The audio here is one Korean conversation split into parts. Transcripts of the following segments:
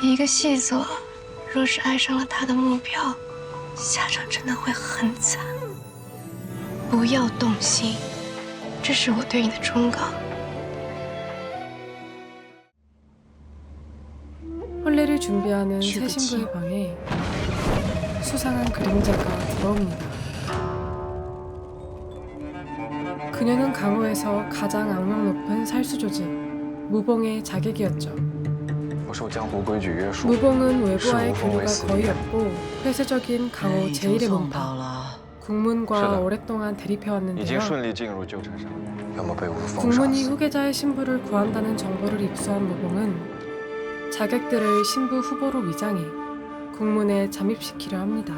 一个细作，若是爱上了他的目标，下场真的会很惨。不要动心，这是我对你的忠告。 婚礼를 준비하는 새 신부의 방에 수상한 그림자가 들어옵니다. 그녀는 강호에서 가장 악명 높은 살수조직 무봉의 자객이었죠. 무봉은 외부와의 교류가 거의 없고 폐쇄적인 강호 제1의 문파. 국문과 오랫동안 대립해왔는데요. 국문이 후계자의 신부를 구한다는 정보를 입수한 무봉은 자객들을 신부 후보로 위장해 국문에 잠입시키려 합니다.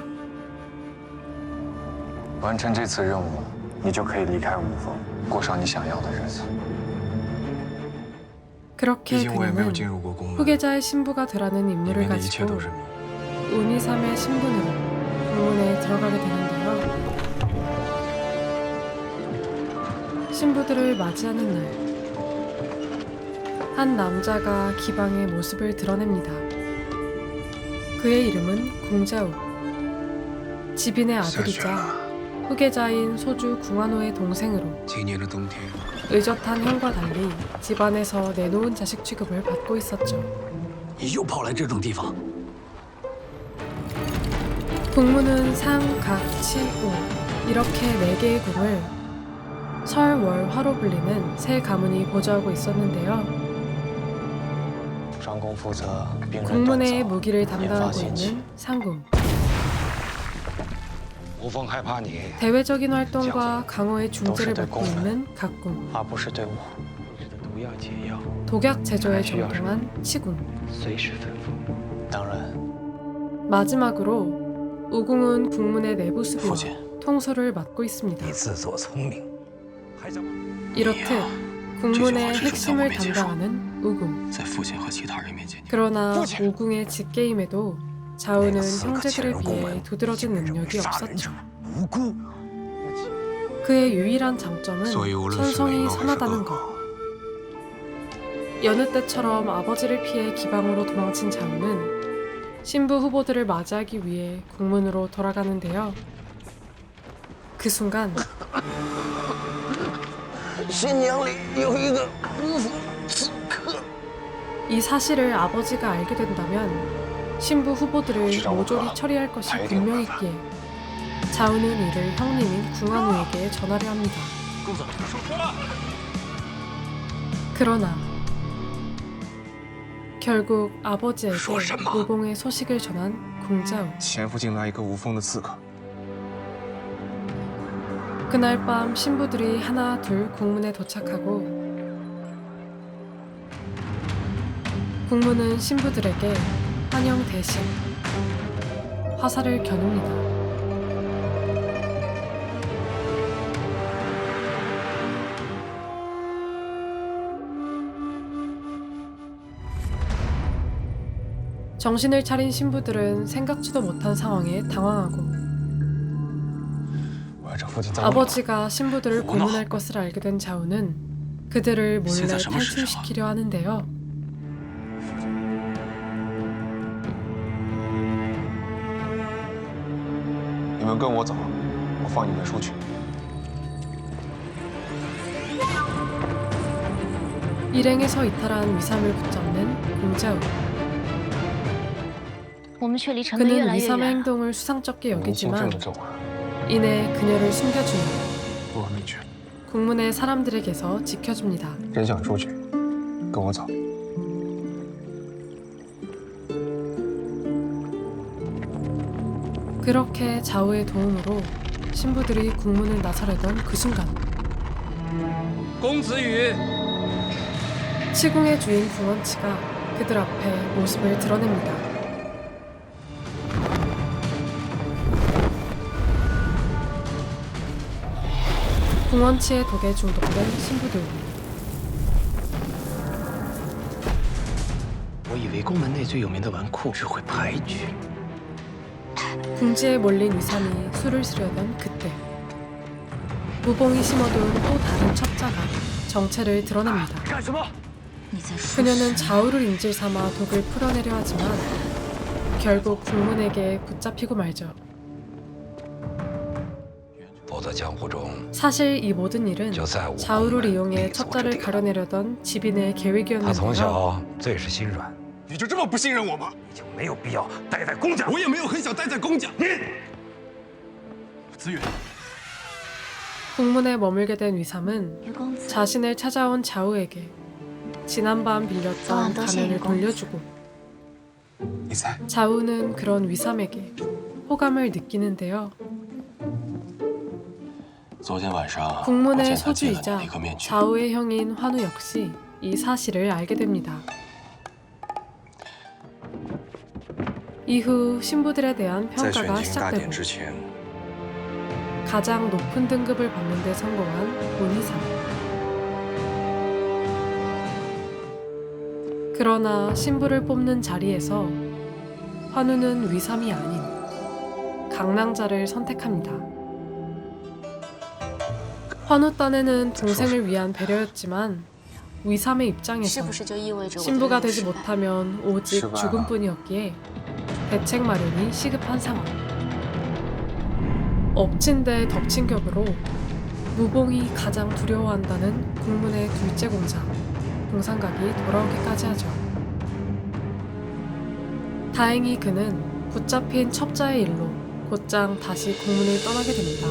完成这次任务，你就可以离开无风，过上你想要的日子。 그렇게 그녀는 후계자의 신부가 되라는 임무를 가지고 운이삼의 신분으로 국문에 들어가게 되는데요. 신부들을 맞이하는 날, 한 남자가 기방의 모습을 드러냅니다. 그의 이름은 공자욱. 지빈의 아들이자 후계자인 소주 궁한호의 동생으로 의젓한 형과 달리 집안에서 내놓은 자식 취급을 받고 있었죠. 궁문은 상, 각, 치, 우 이렇게 4개의 궁을 설, 월, 화로 불리는 세 가문이 보조하고 있었는데요. 국문의 무기를 담당하고 있는 상궁. 대외적인 활동과 강호의 중재를 맡고 있는 각궁. 독약 제조에 전통한 치궁. 마지막으로 우궁은 국문의 내부 수비와 통솔을 맡고 있습니다. 이렇듯 국문의 핵심을 담당하는 우궁. 그러나 우궁의 직계임에도 자우는 형제들에 비해 두드러진 능력이 없었죠. 그의 유일한 장점은 천성이 선하다는 것. 여느 때처럼 아버지를 피해 기방으로 도망친 자우는 신부 후보들을 맞이하기 위해 국문으로 돌아가는데요. 그 순간 이 사실을 아버지가 알게 된다면 신부 후보들을 모조리 처리할 것이 분명했기에 자우는 이를 형님인 궁한우에게 전하려 합니다. 그러나 결국 아버지에게 무봉의 소식을 전한 공자우. 그날 밤 신부들이 하나 둘 국문에 도착하고 국문은 신부들에게 환영 대신 화살을 겨눕니다. 정신을 차린 신부들은 생각지도 못한 상황에 당황하고 아버지가 신부들을 고문할 것을 알게 된 자우는 그들을 몰래 탈출시키려 하는데요. 일행에서 이탈한 위삼을 붙잡는 공자우. 그는 위삼의 행동을 수상쩍게 여기지만 이내 그녀를 숨겨주며 국문의 사람들에게서 지켜줍니다. 그렇게 자우의 도움으로 신부들이 국문을 나서려던 그 순간 치궁의 주인 궁원치가 그들 앞에 모습을 드러냅니다. 궁원치의 독에 중독된 신부들. 궁지에 몰린 위삼이 술을 쓰려던 그때 무봉이 심어둔 또 다른 첩자가 정체를 드러냅니다. 그녀는 자우를 인질 삼아 독을 풀어내려 하지만 결국 국문에게 붙잡히고 말죠. 我在江湖中 사실 이 모든 일은 就在武功 자우를 门 이용해 立足之 첩자를 地了。 가려내려던 지빈의 他从 계획이었는데요. 小最是心软， 你就这么不信任我吗？ 就没有必要待在公家。 我也没有很想待在公家。子远， 국문에 머물게 된 위삼은 于公子， 자신을 찾아온 자우에게 지난밤 빌렸던 가면을 돌려주고 你猜 자우는 그런 위삼에게 호감을 느끼는데요. 昨天晚上 국문의 소주이자 자우의 형인 환우 역시 이 사실을 알게 됩니다. 이후 신부들에 대한 在选 평가가 情大典 시작되고 之前， 가장 높은 등급을 받는 데 성공한 운이삼. 그러나 신부를 뽑는 자리에서 환우는 위삼이 아닌 강낭자를 선택합니다. 환우 딴에는 동생을 위한 배려였지만 위삼의 是 입장에선 不是就意味着我的 신부가 任务 되지 失败？ 못하면 오직失败了。 죽음뿐이었기에 대책 마련이 시급한 상황. 엎친 데 덮친 격으로 무봉이 가장 두려워한다는 국문의 둘째 공자 공상각이 돌아오기까지 하죠. 다행히 그는 붙잡힌 첩자의 일로 곧장 다시 국문을 떠나게 됩니다.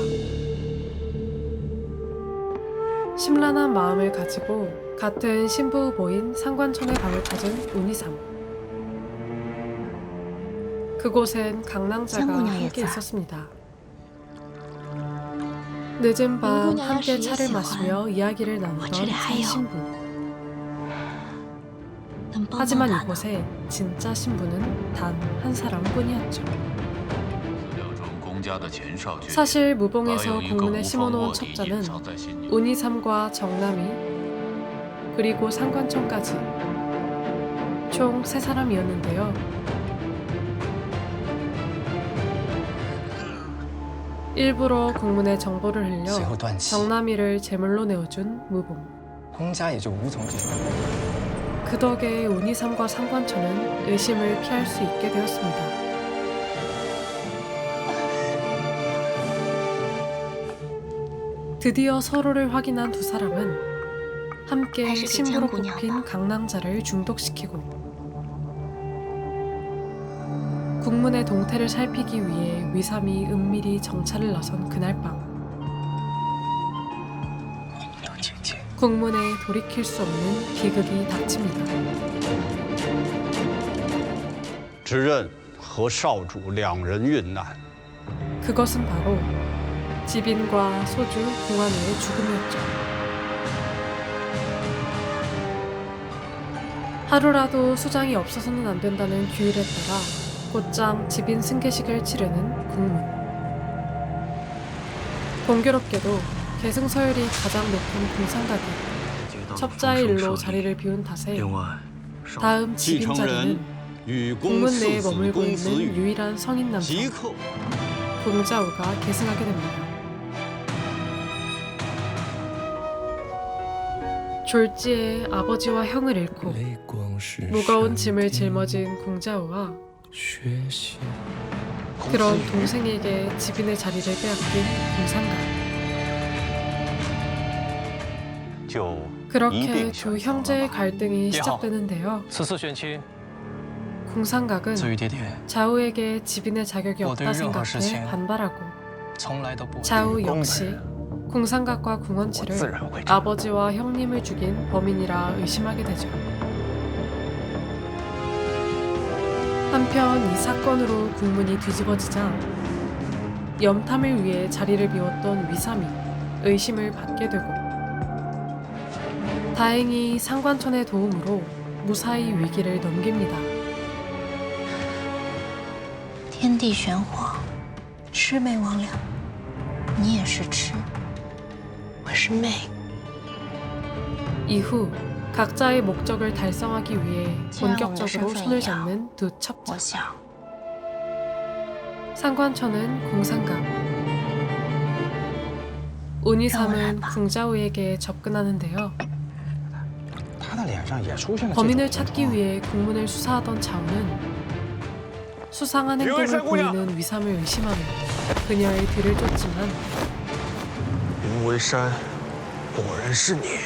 심란한 마음을 가지고 같은 신부 후보인 상관천의 방을 찾은 운이삼. 그곳엔 강낭자가 장군야의 함께 쌀. 있었습니다. 늦은 밤 장군야야 함께 씨 차를喜欢 마시며 이야기를 나누던 这里还有 새 신부. 能帮帮 하지만 他呢？ 이곳에 진짜 신부는 단 한 사람뿐이었죠. 사실 무봉에서 국문에 심어놓은 첩자는 운이삼과 정남이 그리고 상관천까지 총 3사람이었는데요. 일부러 국문에 정보를 흘려 随后断气， 정남이를 제물로 내어준 무봉. 公家也就无从知晓。 그 덕에 운이삼과 상관천은 의심을 피할 수 있게 되었습니다. 드디어 서로를 확인한 두 사람은 함께 다시 신부로 장군이었다. 뽑힌 강낭자를 중독시키고 국문의 동태를 살피기 위해 위삼이 은밀히 정찰을 나선 그날 밤 有姐姐， 국문에 돌이킬 수 없는 비극이 닥칩니다. 指认和少主两人遇难。 그것은 바로 지빈과 소주 공안우의 죽음이었죠. 하루라도 수장이 없어서는 안 된다는 규율에 따라 곧장 지빈 승계식을 치르는 국문. 공교롭게도 계승서열이 가장 높은 공상각이 첩자의 일로 자리를 비운 탓에 다음 继 지빈 承人 자리는 与公 국문 四 내에 子 머물고 公 있는 子羽 유일한 성인 남성 即刻 공자우가 계승하게 됩니다. 졸지에 아버지와 형을 잃고 무거운 짐을 짊어진 공자우와 그런 동생에게 지빈의 자리를 빼앗긴 공상각. 就 그렇게 두 형제의 갈등이 爹好 시작되는데요. 此次选亲， 공상각은 子羽爹爹 자우에게 지빈의 자격이 뭐 없다 어떤 생각해事情 반발하고 从来都不 자우 역시 공상각과 我自 궁원치를 然会知道。 아버지와 형님을 죽인 범인이라 의심하게 되죠. 한편 이 사건으로 국문이 뒤집어지자 염탐을 위해 자리를 비웠던 위삼이 의심을 받게 되고 다행히 상관천의 도움으로 무사히 위기를 넘깁니다. 天地玄黄，魑魅魍魉，你也是魑，我是魅。 이후 각자의 목적을 달성하기 위해 본격적으로 손을 잡는 두 我 첩자. 想， 상관천은 공상각, 운이삼은 궁자우에게 접근하는데요. 的脸上也出现了这种 범인을 症 찾기 状。 위해 공문을 수사하던 자우는 수상한 행동을 보이는 위삼을 의심하며 그녀의 뒤를 쫓지만 云为山，果然是你。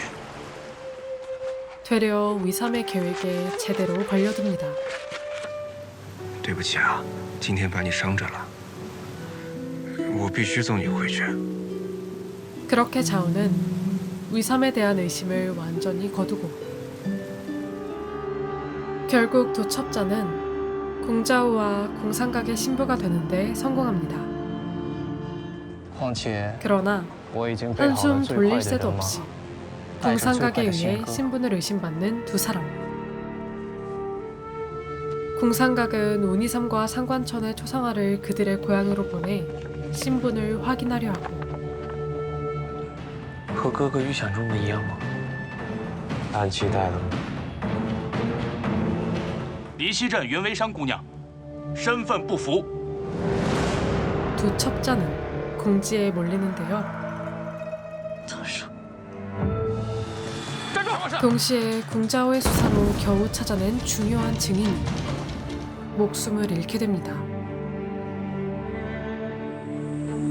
되려 위삼의 계획에 제대로 걸려듭니다. 对不起啊，今天把你伤着了，我必须送你回去。 그렇게 자우는 위삼에 대한 의심을 완전히 거두고 결국 두 첩자는 공자우와 공상각의 신부가 되는데 성공합니다. 况且 그러나 我已经备好了 한숨 最快 돌릴 的 새도 人马， 없이 带上最快 공상각에 的 의해 信鸽。 신분을 의심받는 두 사람. 공상각은 운이삼과 상관천의 초상화를 그들의 고향으로 보내 신분을 확인하려 하고 和哥哥预想中的一样吗？按期待的吗？离西镇云为山姑娘，身份不符。 두 첩자는 공지에 몰리는데요. 동시에 공자호의 수사로 겨우 찾아낸 중요한 증인이 목숨을 잃게 됩니다.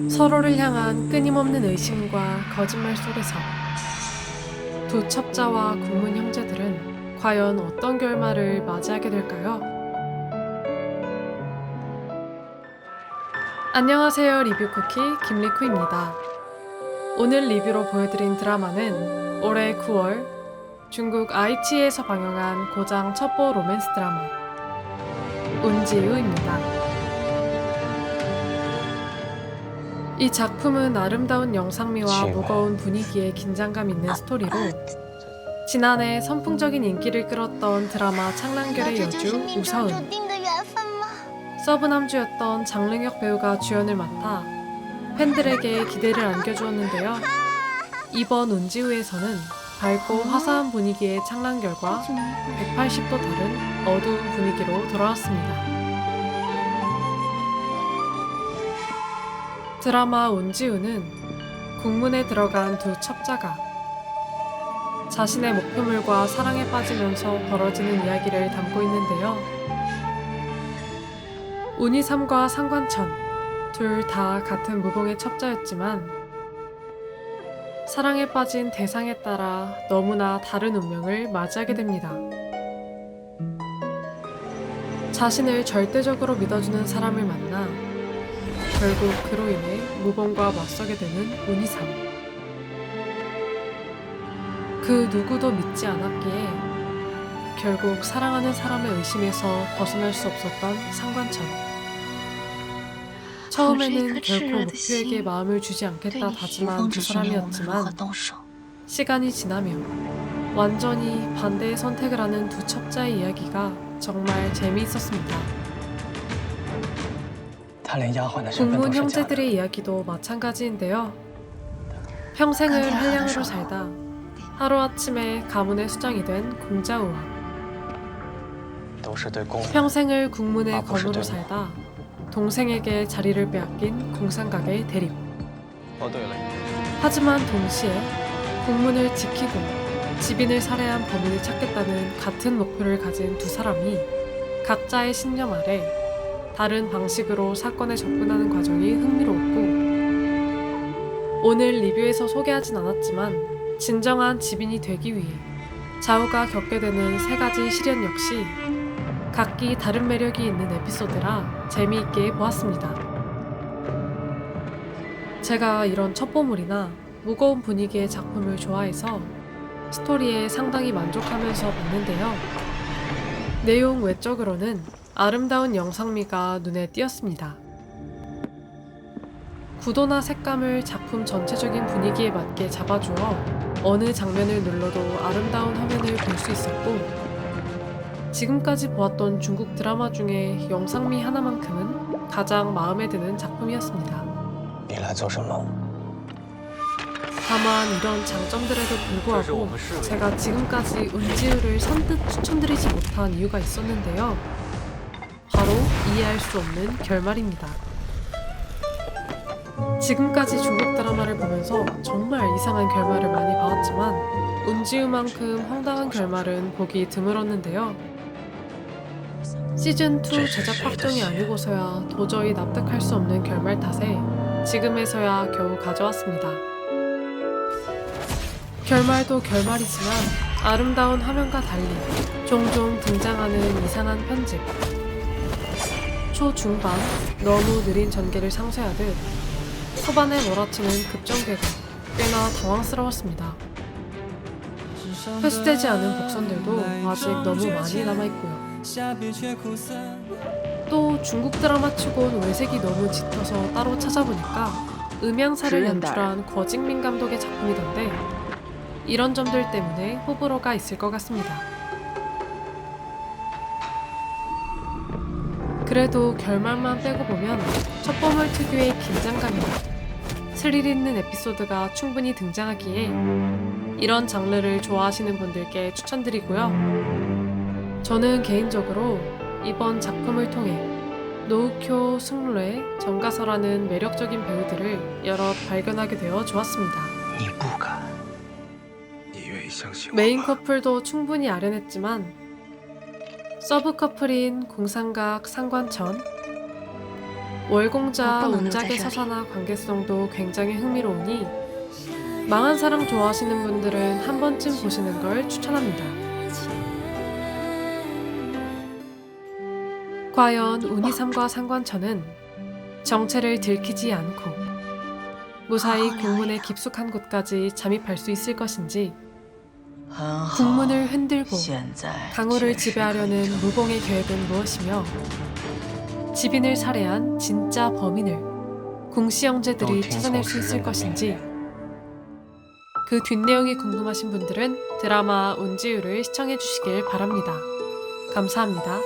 서로를 향한 끊임없는 의심과 거짓말 속에서 두 첩자와 국문 형제들은 과연 어떤 결말을 맞이하게 될까요? 안녕하세요, 리뷰쿠키 김리쿠입니다. 오늘 리뷰로 보여드린 드라마는 올해 9월 중국 아이치에서 방영한 고장 첩보 로맨스 드라마 운지우입니다. 이 작품은 아름다운 영상미와 무거운 분위기의 긴장감 있는 스토리로 지난해 선풍적인 인기를 끌었던 드라마 창란결의 여주 우서은, 서브 남주였던 장릉혁 배우가 주연을 맡아 팬들에게 기대를 안겨주었는데요. 이번 운지우에서는 밝고 화사한 분위기의 창란결과 180도 다른 어두운 분위기로 돌아왔습니다. 드라마 운지우는 국문에 들어간 두 첩자가 자신의 목표물과 사랑에 빠지면서 벌어지는 이야기를 담고 있는데요. 운이삼과 상관천 둘 다 같은 무봉의 첩자였지만 사랑에 빠진 대상에 따라 너무나 다른 운명을 맞이하게 됩니다. 자신을 절대적으로 믿어주는 사람을 만나 결국 그로 인해 무봉과 맞서게 되는 운이삼. 그 누구도 믿지 않았기에 결국 사랑하는 사람의 의심에서 벗어날 수 없었던 상관천. 처음에는 결코 목표에게 마음을 주지 않겠다 다짐한 두 사람이었지만 시간이 지나며 완전히 반대의 선택을 하는 두 첩자의 이야기가 정말 재미있었습니다. 국문 형제들의 이야기도 마찬가지인데요. 평생을 한량으로 살다 하루아침에 가문의 수장이 된 공자우와 평생을 국문의 검으로 살다 동생에게 자리를 빼앗긴 공상각의 대립. 하지만 동시에 국문을 지키고 지빈을 살해한 범인을 찾겠다는 같은 목표를 가진 두 사람이 각자의 신념 아래 다른 방식으로 사건에 접근하는 과정이 흥미로웠고, 오늘 리뷰에서 소개하진 않았지만 진정한 지빈이 되기 위해 자우가 겪게 되는 세 가지 시련 역시 각기 다른 매력이 있는 에피소드라 재미있게 보았습니다. 제가 이런 첩보물이나 무거운 분위기의 작품을 좋아해서 스토리에 상당히 만족하면서 봤는데요. 내용 외적으로는 아름다운 영상미가 눈에 띄었습니다. 구도나 색감을 작품 전체적인 분위기에 맞게 잡아주어 어느 장면을 눌러도 아름다운 화면을 볼 수 있었고, 지금까지 보았던 중국 드라마 중에 영상미 하나만큼은 가장 마음에 드는 작품이었습니다. 다만 이런 장점들에도 불구하고 제가 지금까지 운지우를 선뜻 추천드리지 못한 이유가 있었는데요. 바로 이해할 수 없는 결말입니다. 지금까지 중국 드라마를 보면서 정말 이상한 결말을 많이 봐왔지만 운지우만큼 황당한 결말은 보기 드물었는데요. 시즌2 제작 확정이 아니고서야 도저히 납득할 수 없는 결말 탓에 지금에서야 겨우 가져왔습니다. 결말도 결말이지만 아름다운 화면과 달리 종종 등장하는 이상한 편집, 초중반 너무 느린 전개를 상쇄하듯 초반에 몰아치는 급전개가 꽤나 당황스러웠습니다. 회수되지 않은 복선들도 아직 너무 많이 남아있고요. 또 중국 드라마 치곤 외색이 너무 짙어서 따로 찾아보니까 음향사를 연출한 거직민 감독의 작품이던데 이런 점들 때문에 호불호가 있을 것 같습니다. 그래도 결말만 빼고 보면 첫보물 특유의 긴장감이나 스릴 있는 에피소드가 충분히 등장하기에 이런 장르를 좋아하시는 분들께 추천드리고요. 저는 개인적으로 이번 작품을 통해 노우쿄, 승루에, 정가서라는 매력적인 배우들을 여럿 발견하게 되어 좋았습니다. 메인 커플도 충분히 아련했지만 서브 커플인 공상각, 상관천, 월공자, 운작의 서사나 관계성도 굉장히 흥미로우니 망한 사랑 좋아하시는 분들은 한 번쯤 보시는 걸 추천합니다. 과연 운이삼과 상관천은 정체를 들키지 않고 무사히 국문의 깊숙한 곳까지 잠입할 수 있을 것인지, 국문을 흔들고 강호를 지배하려는 무공의 계획은 무엇이며 지빈을 살해한 진짜 범인을 궁시 형제들이 찾아낼 수 있을 것인지, 그 뒷내용이 궁금하신 분들은 드라마 운지우를 시청해 주시길 바랍니다. 감사합니다.